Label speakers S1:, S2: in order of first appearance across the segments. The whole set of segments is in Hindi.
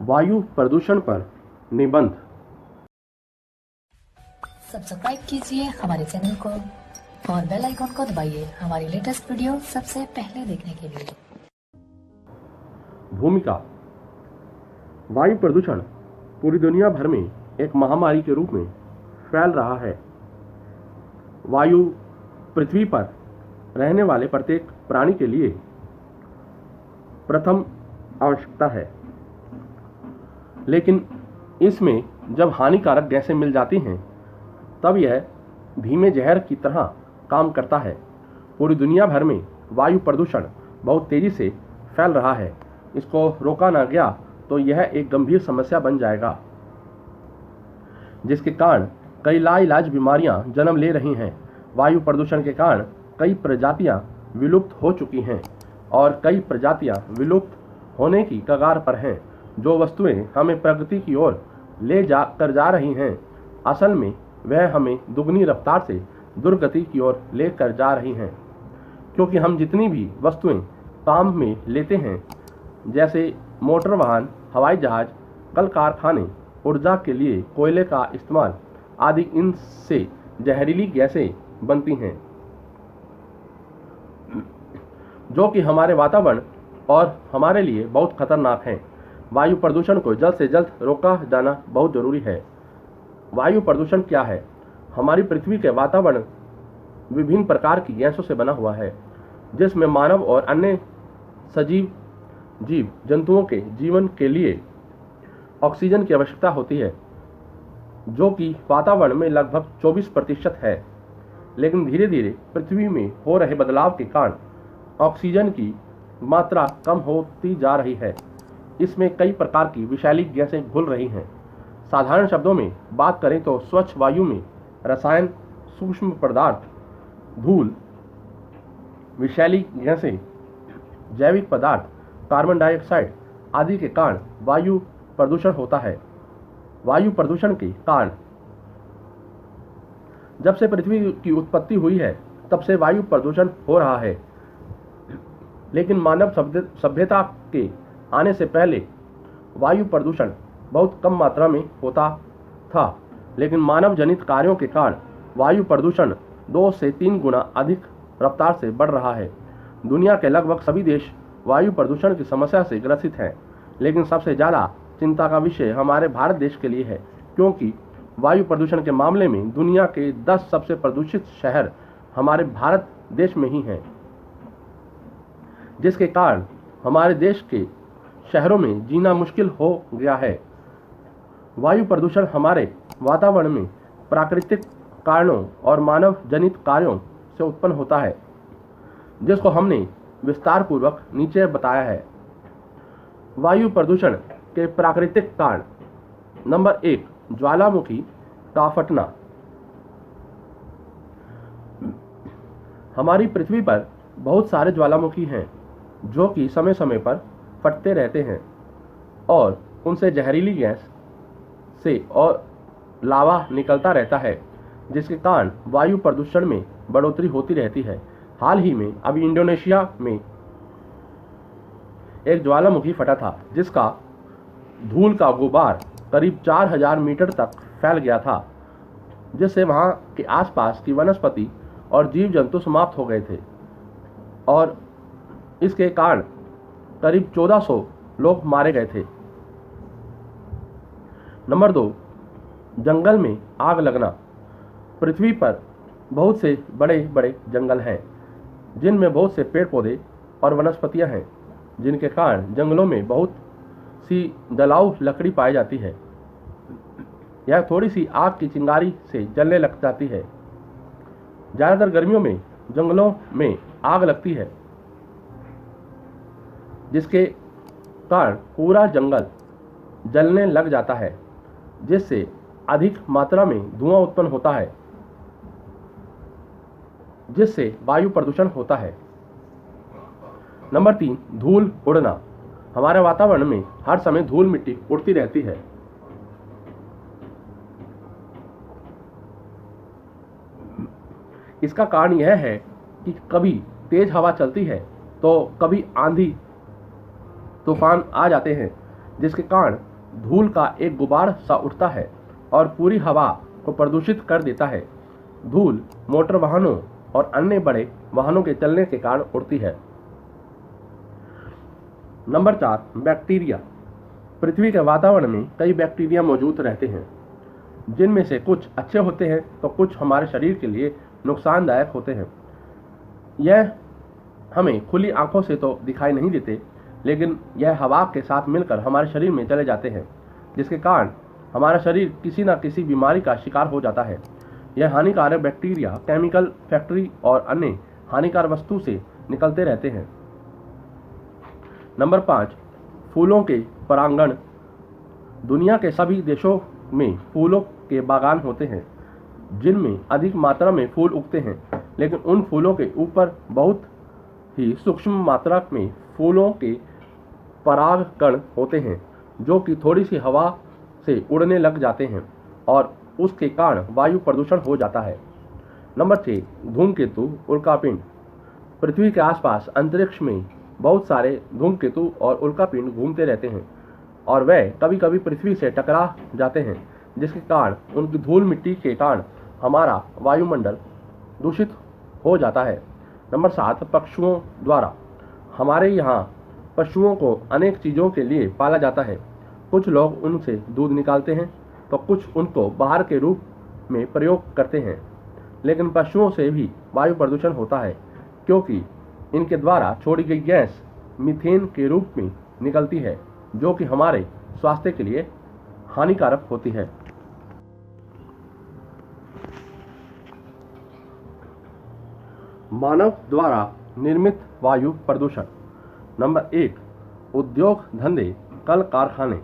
S1: वायु प्रदूषण पर निबंध।
S2: सब्सक्राइब कीजिए हमारे चैनल को और बेल आइकन को दबाइए हमारी लेटेस्ट वीडियो सबसे पहले देखने के लिए।
S1: भूमिका। वायु प्रदूषण पूरी दुनिया भर में एक महामारी के रूप में फैल रहा है। वायु पृथ्वी पर रहने वाले प्रत्येक प्राणी के लिए प्रथम आवश्यकता है, लेकिन इसमें जब हानिकारक गैसें मिल जाती हैं तब यह धीमे जहर की तरह काम करता है। पूरी दुनिया भर में वायु प्रदूषण बहुत तेजी से फैल रहा है। इसको रोका ना गया तो यह एक गंभीर समस्या बन जाएगा, जिसके कारण कई लाइलाज बीमारियां जन्म ले रही हैं। वायु प्रदूषण के कारण कई प्रजातियां विलुप्त हो चुकी हैं और कई प्रजातियां विलुप्त होने की कगार पर हैं। जो वस्तुएं हमें प्रगति की ओर ले जा रही हैं, असल में वह हमें दुगनी रफ्तार से दुर्गति की ओर लेकर जा रही हैं, क्योंकि हम जितनी भी वस्तुएं काम में लेते हैं, जैसे मोटर वाहन, हवाई जहाज, कल कारखाने, ऊर्जा के लिए कोयले का इस्तेमाल आदि, इनसे जहरीली गैसें बनती हैं जो कि हमारे वातावरण और हमारे लिए बहुत खतरनाक हैं। वायु प्रदूषण को जल्द से जल्द रोका जाना बहुत जरूरी है। वायु प्रदूषण क्या है? हमारी पृथ्वी के वातावरण विभिन्न प्रकार की गैसों से बना हुआ है, जिसमें मानव और अन्य सजीव जीव जंतुओं के जीवन के लिए ऑक्सीजन की आवश्यकता होती है, जो कि वातावरण में लगभग 24% है। लेकिन धीरे धीरे पृथ्वी में हो रहे बदलाव के कारण ऑक्सीजन की मात्रा कम होती जा रही है। इसमें कई प्रकार की विषैली गैसें घुल रही हैं। साधारण शब्दों में बात करें तो स्वच्छ वायु में रसायन, सूक्ष्म पदार्थ, धूल, विषैली गैसें, जैविक पदार्थ, कार्बन डाइऑक्साइड आदि के कारण वायु प्रदूषण होता है। वायु प्रदूषण के कारण जब से पृथ्वी की उत्पत्ति हुई है तब से वायु प्रदूषण हो रहा है, लेकिन मानव सभ्यता के आने से पहले वायु प्रदूषण बहुत कम मात्रा में होता था। लेकिन मानव जनित कार्यों के कारण वायु प्रदूषण 2 से 3 गुना अधिक रफ्तार से बढ़ रहा है। दुनिया के लगभग सभी देश वायु प्रदूषण की समस्या से ग्रसित हैं, लेकिन सबसे ज़्यादा चिंता का विषय हमारे भारत देश के लिए है, क्योंकि वायु प्रदूषण के मामले में दुनिया के 10 सबसे प्रदूषित शहर हमारे भारत देश में ही हैं, जिसके कारण हमारे देश के शहरों में जीना मुश्किल हो गया है। वायु प्रदूषण हमारे वातावरण में प्राकृतिक कारणों और मानव जनित कार्यों से उत्पन्न होता है, जिसको हमने विस्तार पूर्वक नीचे बताया है। वायु प्रदूषण के प्राकृतिक कारण। नंबर 1, ज्वालामुखी का फटना। हमारी पृथ्वी पर बहुत सारे ज्वालामुखी हैं जो कि समय समय पर फटते रहते हैं और उनसे जहरीली गैस से और लावा निकलता रहता है, जिसके कारण वायु प्रदूषण में बढ़ोतरी होती रहती है। हाल ही में अभी इंडोनेशिया में एक ज्वालामुखी फटा था, जिसका धूल का गुबार करीब 4000 मीटर तक फैल गया था, जिससे वहां के आसपास की वनस्पति और जीव जंतु समाप्त हो गए थे और इसके कारण करीब 1400 लोग मारे गए थे। नंबर 2, जंगल में आग लगना। पृथ्वी पर बहुत से बड़े बड़े जंगल हैं, जिनमें बहुत से पेड़ पौधे और वनस्पतियां हैं, जिनके कारण जंगलों में बहुत सी जलाऊ लकड़ी पाई जाती है। यह थोड़ी सी आग की चिंगारी से जलने लग जाती है। ज़्यादातर गर्मियों में जंगलों में आग लगती है, जिसके कारण पूरा जंगल जलने लग जाता है, जिससे अधिक मात्रा में धुआं उत्पन्न होता है, जिससे वायु प्रदूषण होता है। नंबर 3, धूल उड़ना। हमारे वातावरण में हर समय धूल मिट्टी उड़ती रहती है। इसका कारण यह है कि कभी तेज हवा चलती है तो कभी आंधी तूफान आ जाते हैं, जिसके कारण धूल का एक गुबार सा उठता है और पूरी हवा को प्रदूषित कर देता है। धूल मोटर वाहनों और अन्य बड़े वाहनों के चलने के कारण उड़ती है। Number 4, bacteria. पृथ्वी के वातावरण में कई बैक्टीरिया मौजूद रहते हैं, जिनमें से कुछ अच्छे होते हैं तो कुछ हमारे शरीर के लिए नुकसानदायक होते हैं। यह हमें खुली आंखों से तो दिखाई नहीं देते, लेकिन यह हवा के साथ मिलकर हमारे शरीर में चले जाते हैं, जिसके कारण हमारा शरीर किसी न किसी बीमारी का शिकार हो जाता है। यह हानिकारक बैक्टीरिया केमिकल फैक्ट्री और अन्य हानिकारक वस्तु से निकलते रहते हैं। नंबर 5, फूलों के परागण। दुनिया के सभी देशों में फूलों के बागान होते हैं, जिनमें अधिक मात्रा में फूल उगते हैं, लेकिन उन फूलों के ऊपर बहुत ही सूक्ष्म मात्रा में फूलों के परागकण होते हैं, जो कि थोड़ी सी हवा से उड़ने लग जाते हैं और उसके कारण वायु प्रदूषण हो जाता है। नंबर 6, धूमकेतु उल्कापिंड। पृथ्वी के आसपास अंतरिक्ष में बहुत सारे धूमकेतु और उल्कापिंड घूमते रहते हैं और वे कभी कभी पृथ्वी से टकरा जाते हैं, जिसके कारण उनकी धूल मिट्टी के कारण हमारा वायुमंडल दूषित हो जाता है। नंबर 7, पशुओं द्वारा। हमारे यहाँ पशुओं को अनेक चीज़ों के लिए पाला जाता है। कुछ लोग उनसे दूध निकालते हैं तो कुछ उनको बाहर के रूप में प्रयोग करते हैं, लेकिन पशुओं से भी वायु प्रदूषण होता है, क्योंकि इनके द्वारा छोड़ी गई गैस मीथेन के रूप में निकलती है, जो कि हमारे स्वास्थ्य के लिए हानिकारक होती है। मानव द्वारा निर्मित वायु प्रदूषण। नंबर 1, उद्योग धंधे, कल कारखाने।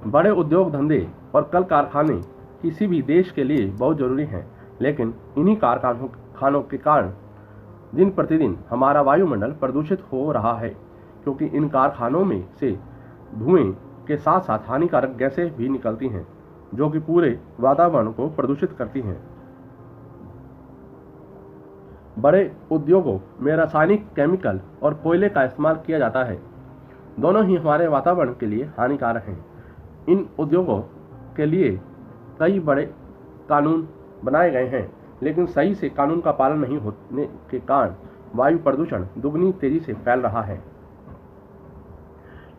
S1: बड़े उद्योग धंधे और कल कारखाने किसी भी देश के लिए बहुत ज़रूरी हैं, लेकिन इन्हीं कारखानों के कारण दिन प्रतिदिन हमारा वायुमंडल प्रदूषित हो रहा है, क्योंकि इन कारखानों में से धुएं के साथ साथ हानिकारक गैसें भी निकलती हैं, जो कि पूरे वातावरण को प्रदूषित करती हैं। बड़े उद्योगों में रासायनिक केमिकल और कोयले का इस्तेमाल किया जाता है। दोनों ही हमारे वातावरण के लिए हानिकारक हैं। इन उद्योगों के लिए कई बड़े कानून बनाए गए हैं, लेकिन सही से कानून का पालन नहीं होने के कारण वायु प्रदूषण दुगनी तेजी से फैल रहा है।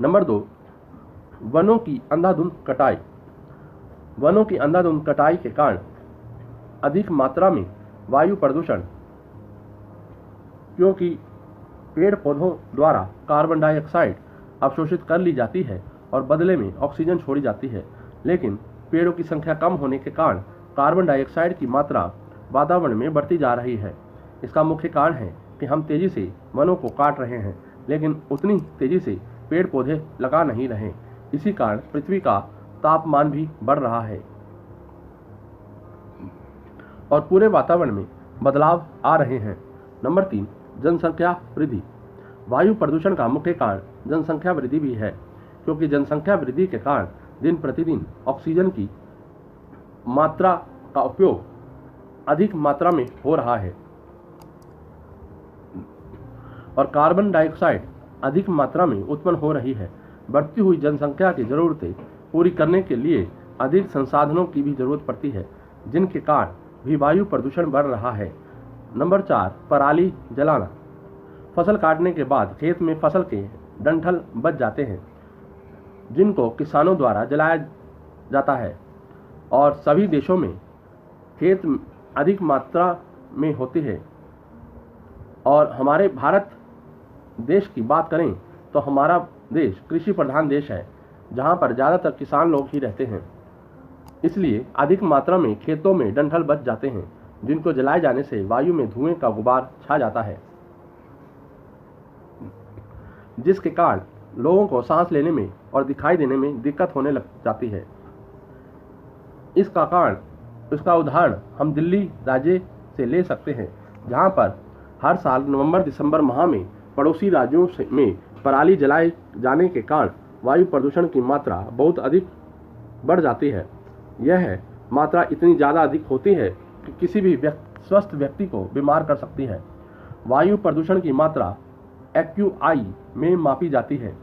S1: नंबर 2, वनों की अंधाधुंध कटाई। वनों की अंधाधुंध कटाई के कारण अधिक मात्रा में वायु प्रदूषण, क्योंकि पेड़ पौधों द्वारा कार्बन डाइऑक्साइड अवशोषित कर ली जाती है और बदले में ऑक्सीजन छोड़ी जाती है, लेकिन पेड़ों की संख्या कम होने के कारण कार्बन डाइऑक्साइड की मात्रा वातावरण में बढ़ती जा रही है। इसका मुख्य कारण है कि हम तेजी से वनों को काट रहे हैं, लेकिन उतनी तेजी से पेड़ पौधे लगा नहीं रहे। इसी कारण पृथ्वी का तापमान भी बढ़ रहा है और पूरे वातावरण में बदलाव आ रहे हैं। नंबर 3, जनसंख्या वृद्धि। वायु प्रदूषण का मुख्य कारण जनसंख्या वृद्धि भी है, क्योंकि जनसंख्या वृद्धि के कारण दिन प्रतिदिन ऑक्सीजन की मात्रा का उपयोग अधिक मात्रा में हो रहा है और कार्बन डाइऑक्साइड अधिक मात्रा में उत्पन्न हो रही है। बढ़ती हुई जनसंख्या की जरूरतें पूरी करने के लिए अधिक संसाधनों की भी जरूरत पड़ती है, जिनके कारण भी वायु प्रदूषण बढ़ रहा है। नंबर 4, पराली जलाना। फसल काटने के बाद खेत में फसल के डंठल बच जाते हैं, जिनको किसानों द्वारा जलाया जाता है और सभी देशों में खेत अधिक मात्रा में होती है। और हमारे भारत देश की बात करें तो हमारा देश कृषि प्रधान देश है, जहाँ पर ज़्यादातर किसान लोग ही रहते हैं। इसलिए अधिक मात्रा में खेतों में डंठल बच जाते हैं, जिनको जलाए जाने से वायु में धुएं का गुबार छा जाता है, जिसके कारण लोगों को सांस लेने में और दिखाई देने में दिक्कत होने लग जाती है। इसका उदाहरण हम दिल्ली राज्य से ले सकते हैं, जहां पर हर साल नवंबर-दिसंबर माह में पड़ोसी राज्यों में पराली जलाए जाने के कारण वायु प्रदूषण की मात्रा बहुत अधिक बढ़ जाती है। यह मात्रा इतनी ज़्यादा अधिक होती है कि किसी भी स्वस्थ व्यक्ति को बीमार कर सकती है। वायु प्रदूषण की मात्रा AQI में मापी जाती है,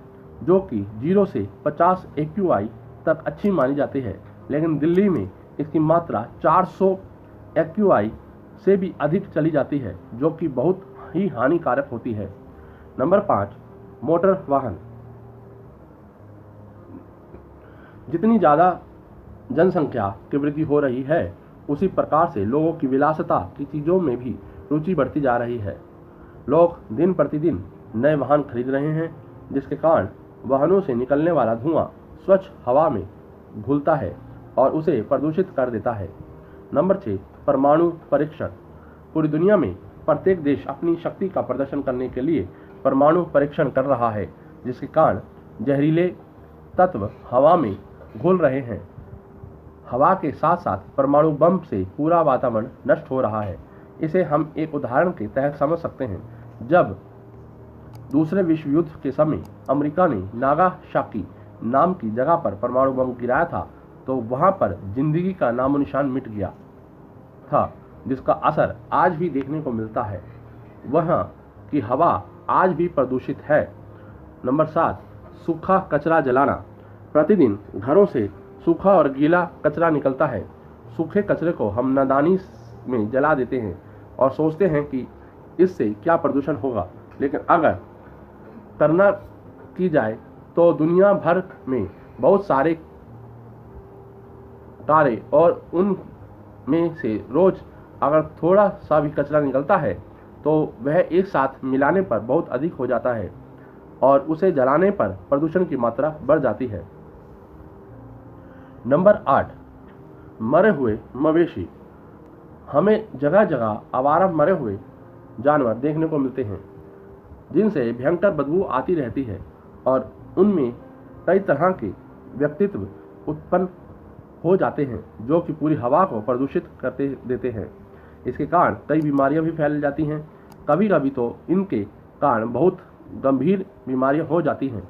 S1: जो कि 0 से 50 AQI तक अच्छी मानी जाती है, लेकिन दिल्ली में इसकी मात्रा 400 AQI से भी अधिक चली जाती है, जो कि बहुत ही हानिकारक होती है। नंबर 5, मोटर वाहन। जितनी ज़्यादा जनसंख्या की वृद्धि हो रही है, उसी प्रकार से लोगों की विलासिता की चीज़ों में भी रुचि बढ़ती जा रही है। लोग दिन प्रतिदिन नए वाहन खरीद रहे हैं, जिसके कारण वाहनों से निकलने वाला धुआं स्वच्छ हवा में घुलता है और उसे प्रदूषित कर देता है। नंबर 6, परमाणु परीक्षण। पूरी दुनिया में प्रत्येक देश अपनी शक्ति का प्रदर्शन करने के लिए परमाणु परीक्षण कर रहा है, जिसके कारण जहरीले तत्व हवा में घुल रहे हैं। हवा के साथ साथ परमाणु बम से पूरा वातावरण नष्ट हो रहा है। इसे हम एक उदाहरण के तहत समझ सकते हैं। जब दूसरे विश्व युद्ध के समय अमेरिका ने नागासाकी नाम की जगह पर परमाणु बम गिराया था, तो वहां पर जिंदगी का नामो निशान मिट गया था, जिसका असर आज भी देखने को मिलता है। वहां की हवा आज भी प्रदूषित है। नंबर 7, सूखा कचरा जलाना। प्रतिदिन घरों से सूखा और गीला कचरा निकलता है। सूखे कचरे को हम नादानी में जला देते हैं और सोचते हैं कि इससे क्या प्रदूषण होगा, लेकिन अगर करना की जाए तो दुनिया भर में बहुत सारे कार्य और उनमें से रोज अगर थोड़ा सा भी कचरा निकलता है तो वह एक साथ मिलाने पर बहुत अधिक हो जाता है और उसे जलाने पर प्रदूषण की मात्रा बढ़ जाती है। नंबर 8, मरे हुए मवेशी। हमें जगह जगह आवारा मरे हुए जानवर देखने को मिलते हैं, जिनसे भयंकर बदबू आती रहती है और उनमें कई तरह के व्यक्तित्व उत्पन्न हो जाते हैं, जो कि पूरी हवा को प्रदूषित करते देते हैं। इसके कारण कई बीमारियां भी फैल जाती हैं। कभी कभी तो इनके कारण बहुत गंभीर बीमारियां हो जाती हैं।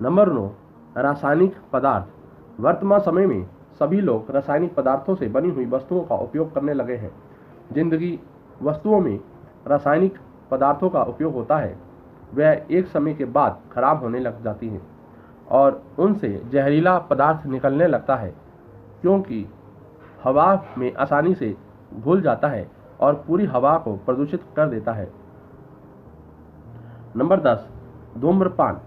S1: नंबर 9, रासायनिक पदार्थ। वर्तमान समय में सभी लोग रासायनिक पदार्थों से बनी हुई वस्तुओं का उपयोग करने लगे हैं। जिंदगी वस्तुओं में रासायनिक पदार्थों का उपयोग होता है, वह एक समय के बाद खराब होने लग जाती हैं और उनसे जहरीला पदार्थ निकलने लगता है, क्योंकि हवा में आसानी से घुल जाता है और पूरी हवा को प्रदूषित कर देता है। नंबर 10, धूम्रपान।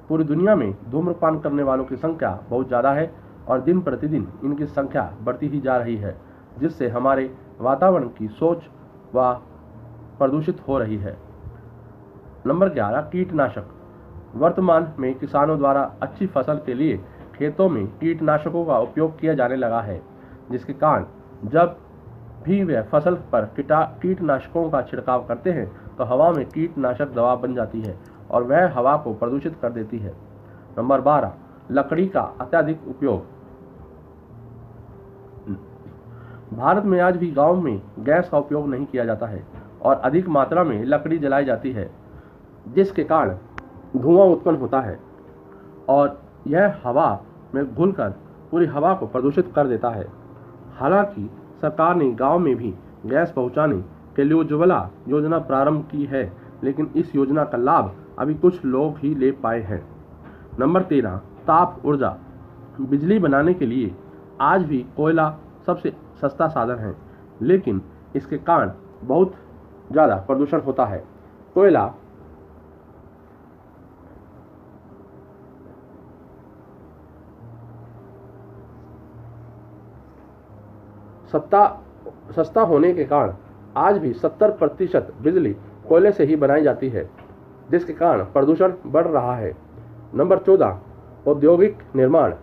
S1: पूरी दुनिया में धूम्रपान करने वालों की संख्या बहुत ज़्यादा है और दिन प्रतिदिन इनकी संख्या बढ़ती ही जा रही है, जिससे हमारे वातावरण की सोच व प्रदूषित हो रही है। नंबर 11, कीटनाशक। वर्तमान में किसानों द्वारा अच्छी फसल के लिए खेतों में कीटनाशकों का उपयोग किया जाने लगा है, जिसके कारण जब भी वे फसल पर कीटनाशकों का छिड़काव करते हैं तो हवा में कीटनाशक दवा बन जाती है और वह हवा को प्रदूषित कर देती है। नंबर 12, लकड़ी का अत्यधिक उपयोग। भारत में आज भी गांव में गैस का उपयोग नहीं किया जाता है और अधिक मात्रा में लकड़ी जलाई जाती है, जिसके कारण धुआं उत्पन्न होता है और यह हवा में घुलकर पूरी हवा को प्रदूषित कर देता है। हालांकि सरकार ने गांव में भी गैस पहुंचाने के लिए उज्ज्वला योजना प्रारंभ की है, लेकिन इस योजना का लाभ अभी कुछ लोग ही ले पाए हैं। नंबर 13, ताप ऊर्जा। बिजली बनाने के लिए आज भी कोयला सबसे सस्ता साधन है, लेकिन इसके कारण बहुत ज़्यादा प्रदूषण होता है। कोयला सस्ता होने के कारण आज भी 70% बिजली कोयले से ही बनाई जाती है, जिसके कारण प्रदूषण बढ़ रहा है। नंबर 14, औद्योगिक निर्माण।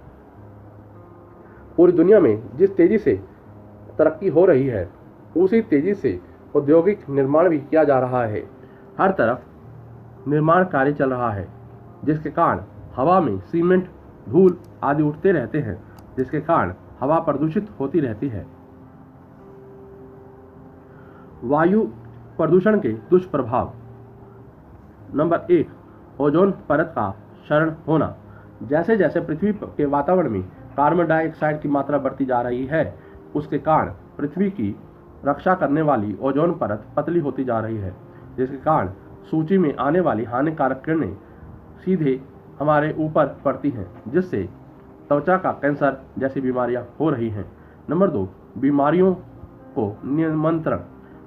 S1: पूरी दुनिया में जिस तेजी से तरक्की हो रही है, उसी तेजी से औद्योगिक निर्माण भी किया जा रहा है। हर तरफ निर्माण कार्य चल रहा है, जिसके कारण हवा में सीमेंट, धूल आदि उठते रहते हैं, जिसके कारण हवा प्रदूषित होती रहती है। वायु प्रदूषण के दुष्प्रभाव। नंबर 1, ओजोन परत का क्षरण होना। जैसे जैसे पृथ्वी के वातावरण में कार्बन डाइऑक्साइड की मात्रा बढ़ती जा रही है, उसके कारण पृथ्वी की रक्षा करने वाली ओजोन परत पतली होती जा रही है, जिसके कारण सूची में आने वाली हानिकारक किरणें सीधे हमारे ऊपर पड़ती हैं, जिससे त्वचा का कैंसर जैसी बीमारियां हो रही हैं। नंबर 2, बीमारियों को नियंत्रण।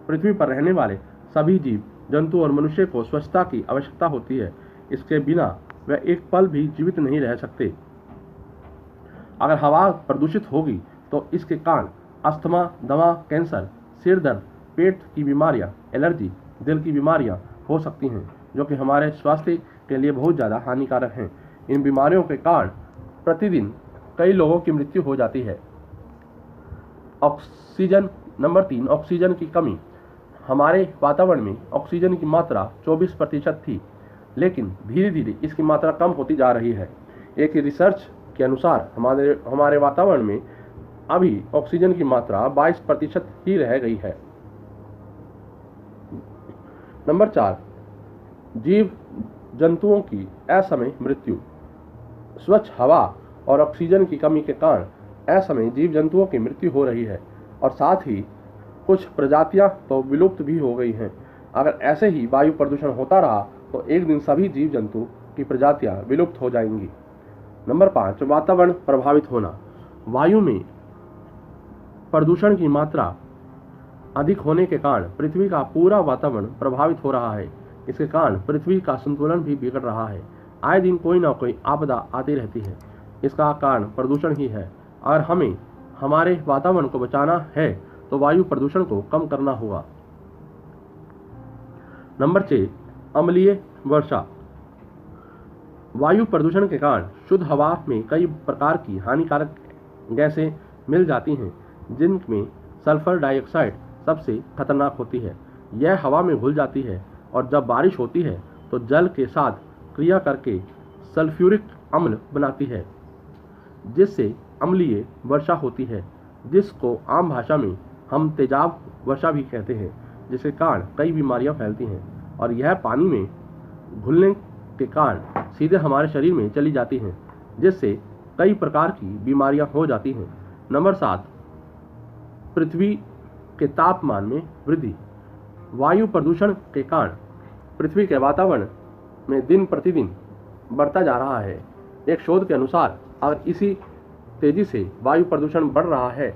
S1: पृथ्वी पर रहने वाले सभी जीव जंतु और मनुष्य को स्वच्छता की आवश्यकता होती है। इसके बिना वे एक पल भी जीवित नहीं रह सकते। अगर हवा प्रदूषित होगी तो इसके कारण अस्थमा, दमा, कैंसर, सिर दर्द, पेट की बीमारियां, एलर्जी, दिल की बीमारियां हो सकती हैं, जो कि हमारे स्वास्थ्य के लिए बहुत ज़्यादा हानिकारक हैं। इन बीमारियों के कारण प्रतिदिन कई लोगों की मृत्यु हो जाती है। ऑक्सीजन। नंबर 3, ऑक्सीजन की कमी। हमारे वातावरण में ऑक्सीजन की मात्रा 24% थी, लेकिन धीरे धीरे इसकी मात्रा कम होती जा रही है। एक रिसर्च के अनुसार हमारे वातावरण में अभी ऑक्सीजन की मात्रा 22% ही रह गई है। नंबर 4, जीव जंतुओं की असमय मृत्यु। स्वच्छ हवा और ऑक्सीजन की कमी के कारण असमय जीव जंतुओं की मृत्यु हो रही है और साथ ही कुछ प्रजातियां तो विलुप्त भी हो गई हैं। अगर ऐसे ही वायु प्रदूषण होता रहा तो एक दिन सभी जीव जंतु की प्रजातियां विलुप्त हो जाएंगी। नंबर 5, वातावरण प्रभावित होना। वायु में प्रदूषण की मात्रा अधिक होने के कारण पृथ्वी का पूरा वातावरण प्रभावित हो रहा है। इसके कारण पृथ्वी का संतुलन भी बिगड़ रहा है। आए दिन कोई ना कोई आपदा आती रहती है। इसका कारण प्रदूषण ही है। अगर हमें हमारे वातावरण को बचाना है तो वायु प्रदूषण को कम करना होगा। नंबर 6, अम्लीय वर्षा। वायु प्रदूषण के कारण शुद्ध हवा में कई प्रकार की हानिकारक गैसें मिल जाती हैं, जिनमें सल्फर डाइऑक्साइड सबसे खतरनाक होती है। यह हवा में घुल जाती है और जब बारिश होती है तो जल के साथ क्रिया करके सल्फ्यूरिक अम्ल बनाती है, जिससे अम्लीय वर्षा होती है, जिसको आम भाषा में हम तेजाब वर्षा भी कहते हैं, जिसके कारण कई बीमारियां फैलती हैं और यह पानी में घुलने के कारण सीधे हमारे शरीर में चली जाती हैं, जिससे कई प्रकार की बीमारियां हो जाती हैं। नंबर 7, पृथ्वी के तापमान में वृद्धि। वायु प्रदूषण के कारण पृथ्वी के वातावरण में दिन प्रतिदिन बढ़ता जा रहा है। एक शोध के अनुसार अगर इसी तेजी से वायु प्रदूषण बढ़ रहा है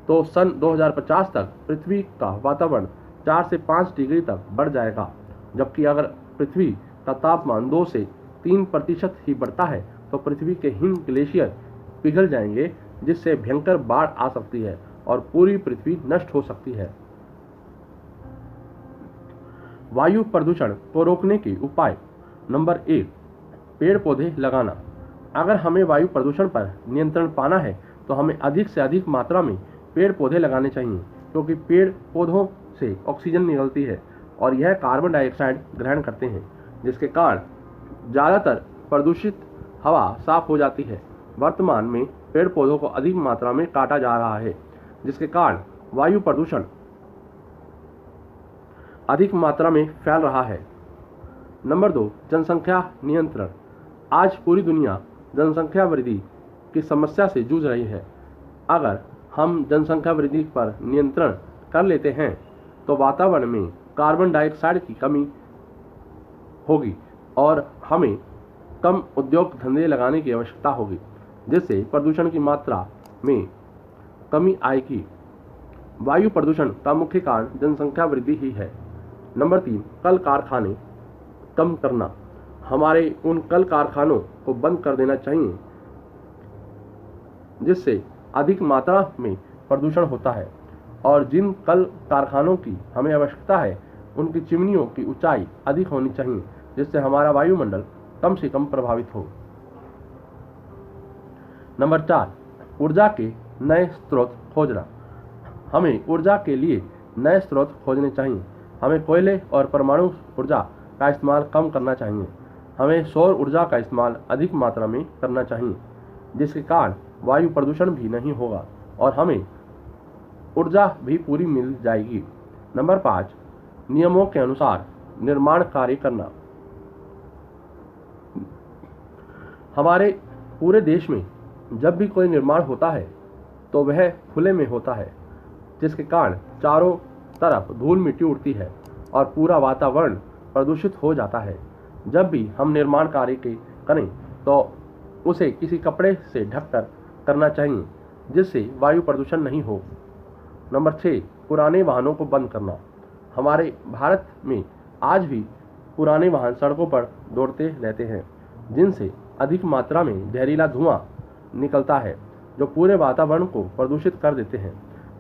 S1: तो सन 2050 तक पृथ्वी का वातावरण 4 से 5 डिग्री तक बढ़ जाएगा। जबकि अगर पृथ्वी का तापमान 2 से 3% ही बढ़ता है तो पृथ्वी के हिम ग्लेशियर पिघल जाएंगे, जिससे भयंकर बाढ़ आ सकती है और पूरी पृथ्वी नष्ट हो सकती है। वायु प्रदूषण को रोकने के उपाय। नंबर 1, पेड़ पौधे लगाना। अगर हमें वायु प्रदूषण पर नियंत्रण पाना है तो हमें अधिक से अधिक मात्रा में पेड़ पौधे लगाने चाहिए, क्योंकि पेड़ पौधों से ऑक्सीजन निकलती है और यह कार्बन डाइऑक्साइड ग्रहण करते हैं, जिसके कारण ज़्यादातर प्रदूषित हवा साफ हो जाती है। वर्तमान में पेड़ पौधों को अधिक मात्रा में काटा जा रहा है, जिसके कारण वायु प्रदूषण अधिक मात्रा में फैल रहा है। नंबर 2, जनसंख्या नियंत्रण। आज पूरी दुनिया जनसंख्या वृद्धि की समस्या से जूझ रही है। अगर हम जनसंख्या वृद्धि पर नियंत्रण कर लेते हैं तो वातावरण में कार्बन डाइऑक्साइड की कमी होगी और हमें कम उद्योग धंधे लगाने की आवश्यकता होगी, जिससे प्रदूषण की मात्रा में कमी आएगी। वायु प्रदूषण का मुख्य कारण जनसंख्या वृद्धि ही है। नंबर 3, कल कारखाने कम करना। हमारे उन कल कारखानों को बंद कर देना चाहिए जिससे अधिक मात्रा में प्रदूषण होता है, और जिन कल कारखानों की हमें आवश्यकता है उनकी चिमनियों की ऊंचाई अधिक होनी चाहिए, जिससे हमारा वायुमंडल कम से कम प्रभावित हो। नंबर 4, ऊर्जा के नए स्रोत खोजना। हमें ऊर्जा के लिए नए स्रोत खोजने चाहिए। हमें कोयले और परमाणु ऊर्जा का इस्तेमाल कम करना चाहिए। हमें सौर ऊर्जा का इस्तेमाल अधिक मात्रा में करना चाहिए, जिसके कारण वायु प्रदूषण भी नहीं होगा और हमें ऊर्जा भी पूरी मिल जाएगी। नंबर 5, नियमों के अनुसार निर्माण कार्य करना। हमारे पूरे देश में जब भी कोई निर्माण होता है तो वह खुले में होता है, जिसके कारण चारों तरफ धूल मिट्टी उड़ती है और पूरा वातावरण प्रदूषित हो जाता है। जब भी हम निर्माण कार्य करें तो उसे किसी कपड़े से ढककर करना चाहिए जिससे वायु प्रदूषण नहीं हो। नंबर 6, पुराने वाहनों को बंद करना। हमारे भारत में आज भी पुराने वाहन सड़कों पर दौड़ते रहते हैं जिनसे अधिक मात्रा में जहरीला धुआं निकलता है जो पूरे वातावरण को प्रदूषित कर देते हैं।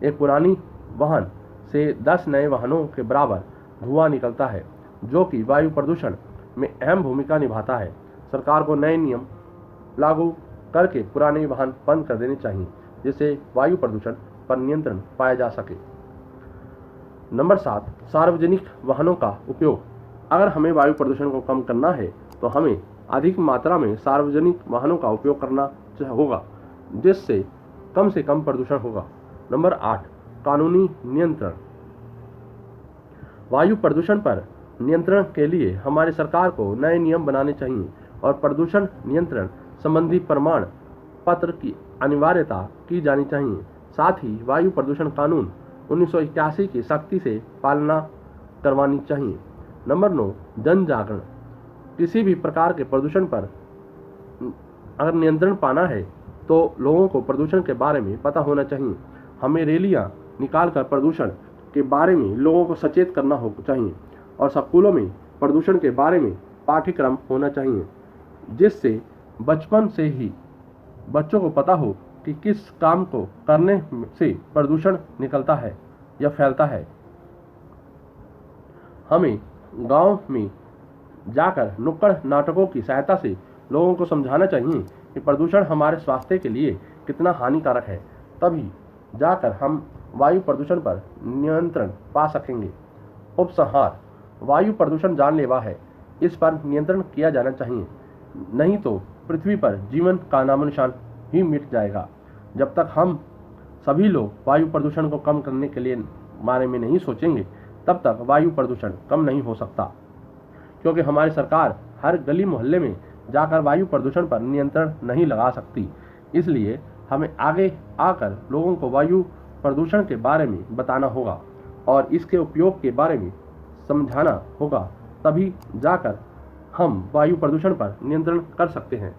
S1: एक पुरानी वाहन से 10 नए वाहनों के बराबर धुआं निकलता है जो कि वायु प्रदूषण में अहम भूमिका निभाता है। सरकार को नए नियम लागू करके पुराने वाहन बंद कर देने चाहिए जिससे वायु प्रदूषण पर नियंत्रण पाया जा सके। नंबर 7, सार्वजनिक वाहनों का उपयोग। अगर हमें वायु प्रदूषण को कम करना है तो हमें अधिक मात्रा में सार्वजनिक वाहनों का उपयोग करना होगा जिससे कम से कम प्रदूषण होगा। नंबर 8, कानूनी नियंत्रण। वायु प्रदूषण पर नियंत्रण के लिए हमारी सरकार को नए नियम बनाने चाहिए और प्रदूषण नियंत्रण संबंधी प्रमाण पत्र की अनिवार्यता की जानी चाहिए। साथ ही वायु प्रदूषण कानून 1981 की सख्ती से पालना करवानी चाहिए। नंबर 9, जन जागरण। किसी भी प्रकार के प्रदूषण पर अगर नियंत्रण पाना है तो लोगों को प्रदूषण के बारे में पता होना चाहिए। हमें रैलियां निकालकर प्रदूषण के बारे में लोगों को सचेत करना चाहिए और स्कूलों में प्रदूषण के बारे में पाठ्यक्रम होना चाहिए जिससे बचपन से ही बच्चों को पता हो कि किस काम को करने से प्रदूषण निकलता है या फैलता है। हमें गांव में जाकर नुक्कड़ नाटकों की सहायता से लोगों को समझाना चाहिए कि प्रदूषण हमारे स्वास्थ्य के लिए कितना हानिकारक है, तभी जाकर हम वायु प्रदूषण पर नियंत्रण पा सकेंगे। उपसंहार: वायु प्रदूषण जानलेवा है, इस पर नियंत्रण किया जाना चाहिए, नहीं तो पृथ्वी पर जीवन का नामोनिशान ही मिट जाएगा। जब तक हम सभी लोग वायु प्रदूषण को कम करने के लिए बारे में नहीं सोचेंगे तब तक वायु प्रदूषण कम नहीं हो सकता, क्योंकि हमारी सरकार हर गली मोहल्ले में जाकर वायु प्रदूषण पर नियंत्रण नहीं लगा सकती। इसलिए हमें आगे आकर लोगों को वायु प्रदूषण के बारे में बताना होगा और इसके उपयोग के बारे में समझाना होगा, तभी जाकर हम वायु प्रदूषण पर नियंत्रण कर सकते हैं।